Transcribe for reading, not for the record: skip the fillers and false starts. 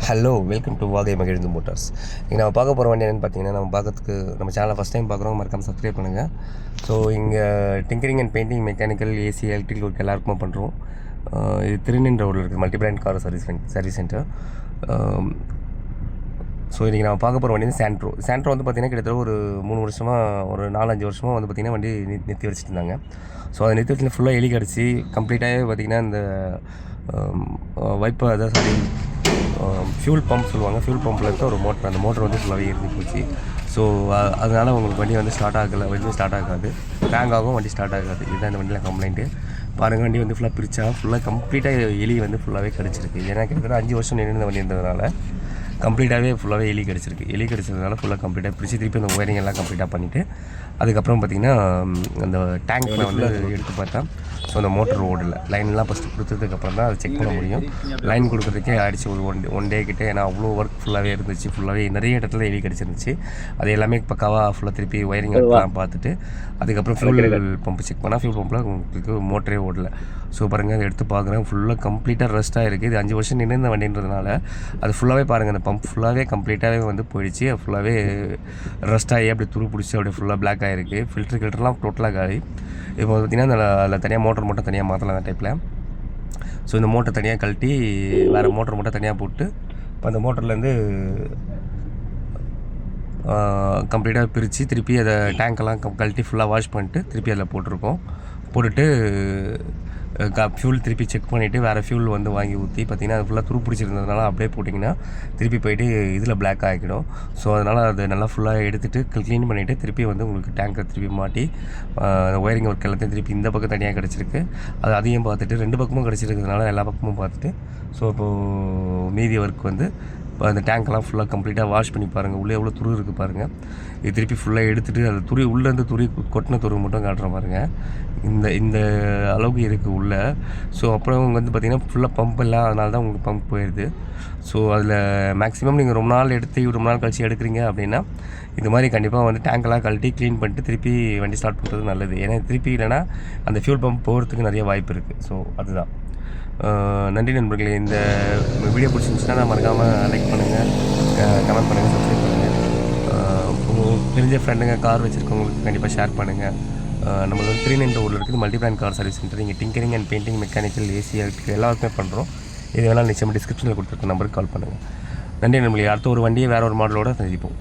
Hello welcome to வாகை மகிழ்ந்து Motors. இங்கே நம்ம பார்க்க போகிற வண்டி என்னென்னு பார்த்தீங்கன்னா, நம்ம சேனலை ஃபஸ்ட் டைம் பார்க்குறோம், மறக்காமல் சப்ஸ்கிரைப் பண்ணுங்கள். ஸோ இங்கே tinkering and painting, mechanical, AC, electrical work எல்லாருக்குமே பண்ணுறோம். இது திருநின்ற ரோடில் இருக்குது multi brand car service centre. So இன்றைக்கி நம்ம பார்க்க போகிற வண்டி வந்து சாண்ட்ரோ வந்து பார்த்திங்கன்னா கிட்டத்தட்ட ஒரு 3 வருஷமாக, ஒரு 4-5 வருஷமாக வந்து பார்த்திங்கன்னா வண்டி நிறுத்தி வச்சுட்டு இருந்தாங்க. ஸோ அதை நிறுத்தி வச்சு ஃபுல்லாக எலி கடிச்சு கம்ப்ளீட்டாகவே பார்த்திங்கன்னா இந்த வைப்பை அதான் ஃபியூல் பம்ப் சொல்லுவாங்க. ஃபியூல் பம்பில் இருக்க ஒரு மோட்டர், அந்த மோட்டர் வந்து ஃபுல்லாகவே இருந்து போச்சு. ஸோ அதனால் உங்களுக்கு வண்டி வந்து ஸ்டார்ட் ஆகாது, ஹேங் ஆகும், வண்டி ஸ்டார்ட் ஆகாது. இதுதான் இந்த வண்டியில் கம்ப்ளைண்ட்டு. பாருங்கள், வண்டி வந்து ஃபுல்லாக கம்ப்ளீட்டாக எலி வந்து ஃபுல்லாகவே கிடச்சிருக்கு. ஏன்னா கிட்டத்தட்ட 5 வருஷம் நின்று வண்டி இருந்ததுனால கம்ப்ளீட்டாகவே ஃபுல்லாகவே எலி கிடச்சதுனால ஃபுல்லாக கம்ப்ளீட்டாக பிரித்து திருப்பி அந்த ஒயரிங் எல்லாம் கம்ப்ளீட்டாக பண்ணிவிட்டு அதுக்கப்புறம் பார்த்திங்கன்னா அந்த டேங்க்கில் வந்து எடுத்து பார்த்தா ஸோ அந்த மோட்டர் ஓடலை. லைன்லாம் ஃபஸ்ட்டு கொடுத்ததுக்கப்புறம் தான் அதை செக் பண்ண முடியும். லைன் கொடுக்குறதுக்கே ஆகிடுச்சு ஒரு ஒன் டே கிட்டே. ஏன்னா அவ்வளோ ஒர்க் ஃபுல்லாகவே இருந்துச்சு, ஃபுல்லாகவே நிறைய இடத்துல எலி கிடச்சிருந்துச்சு. அது எல்லாமே பக்காவாக ஃபுல்லாக திருப்பி ஒயரிங் எல்லாம் பார்த்துட்டு அதுக்கப்புறம் ஃபியூல் பம்பு செக் பண்ணால் ஃபியூல் பம்பில் உங்களுக்கு மோட்டரே ஓடலை. ஸோ பாருங்கள், அதை எடுத்து பார்க்குறேன், ஃபுல்லாக கம்ப்ளீட்டாக ரஸ்ட்டாக இருக்குது. இது 5 வருஷம் நின்று வண்டின்றதுனால அது ஃபுல்லாகவே பாருங்கள், அந்த பம்ப் ஃபுல்லாகவே கம்ப்ளீட்டாகவே வந்து போயிடுச்சு. ஃபுல்லாகவே ரஸ்ட்டாகி அப்படி துரு பிடிச்சி அப்படியே ஃபுல்லாக பிளாக் ஆகிருக்கு. ஃபில்டர்லாம் டோட்டலாக ஆகி இப்போ பார்த்திங்கன்னா அதில் தனியாக மோட்டர் மட்டும் தனியாக மாற்றலாம் அந்த டைப்பில். ஸோ இந்த மோட்டர் தனியாக கழட்டி வேறு மோட்டர் மட்டும் தனியாக போட்டு இப்போ அந்த மோட்டர்லேருந்து கம்ப்ளீட்டாக பிரித்து திருப்பி அதை டேங்க்கெல்லாம் கழட்டி ஃபுல்லாக வாஷ் பண்ணிட்டு திருப்பி அதில் போட்டுட்டு ஃபியூல் திருப்பி செக் பண்ணிவிட்டு வேறு ஃபியூல் வந்து வாங்கி ஊற்றி பார்த்திங்கன்னா அது ஃபுல்லாக துரு பிடிச்சிருந்ததுனால அப்படியே போட்டிங்கன்னா திருப்பி போய்ட்டு இதில் பிளாக் ஆகிடும். ஸோ அதனால் அதை நல்லா ஃபுல்லாக எடுத்துகிட்டு க்ளீன் பண்ணிவிட்டு திருப்பி வந்து உங்களுக்கு டேங்கை திருப்பி மாட்டி ஒயரிங் ஒர்க் எல்லாத்தையும் திருப்பி இந்த பக்கம் தனியாக கிடச்சிருக்கு. அதையும் பார்த்துட்டு 2 பக்கமும் கிடச்சிருக்கிறதுனால எல்லா பக்கமும் பார்த்துட்டு ஸோ இப்போது மீதி ஒர்க் வந்து இப்போ அந்த டேங்க்கெல்லாம் ஃபுல்லாக கம்ப்ளீட்டாக வாஷ் பண்ணி பாருங்கள். உள்ளே எவ்வளோ துரு இருக்குது பாருங்கள். இது திருப்பி ஃபுல்லாக எடுத்துகிட்டு அது உள்ளேருந்து கொட்டின துரு மட்டும் காட்டுற பாருங்கள். இந்த அளவுக்கு இருக்குது உள்ளே. ஸோ அப்புறம் வந்து பார்த்திங்கன்னா ஃபுல்லாக பம்ப் இல்லை, அதனால தான் உங்களுக்கு பம்ப் போயிடுது. ஸோ அதில் மேக்ஸிமம் நீங்கள் ரொம்ப நாள் கழிச்சு எடுக்கிறீங்க அப்படின்னா இது மாதிரி கண்டிப்பாக வந்து டேங்கெல்லாம் கழட்டி க்ளீன் பண்ணிட்டு திருப்பி வண்டி ஸ்டார்ட் பண்ணுறது நல்லது. ஏன்னா திருப்பி இல்லைனா அந்த ஃபியூல் பம்ப் போகிறதுக்கு நிறைய வாய்ப்பு இருக்குது. ஸோ அதுதான். நன்றி நண்பர்களே. இந்த வீடியோ பிடிச்சிருந்துச்சுன்னா மறக்காமல் லைக் பண்ணுங்கள், கமெண்ட் பண்ணுங்கள், சப்ஸ்கிரைப் பண்ணுங்கள். தெரிஞ்ச ஃப்ரெண்டுங்க கார் வச்சுருக்கவங்களுக்கு கண்டிப்பாக ஷேர் பண்ணுங்கள். நம்மளுக்கு வந்து திருநின்ற ஊரில் இருக்குது multi brand car service centre. இங்கே tinkering and painting, mechanical, AC, electrical எல்லாருக்குமே பண்ணுறோம். இது வேணாலும் நிச்சயமாக டிஸ்கிரிப்ஷனில் கொடுத்துருக்க நம்பருக்கு கால் பண்ணுங்கள். நன்றி நண்பர்களே. அடுத்த ஒரு வண்டியை வேறு ஒரு மாடலோடு சந்திப்போம்.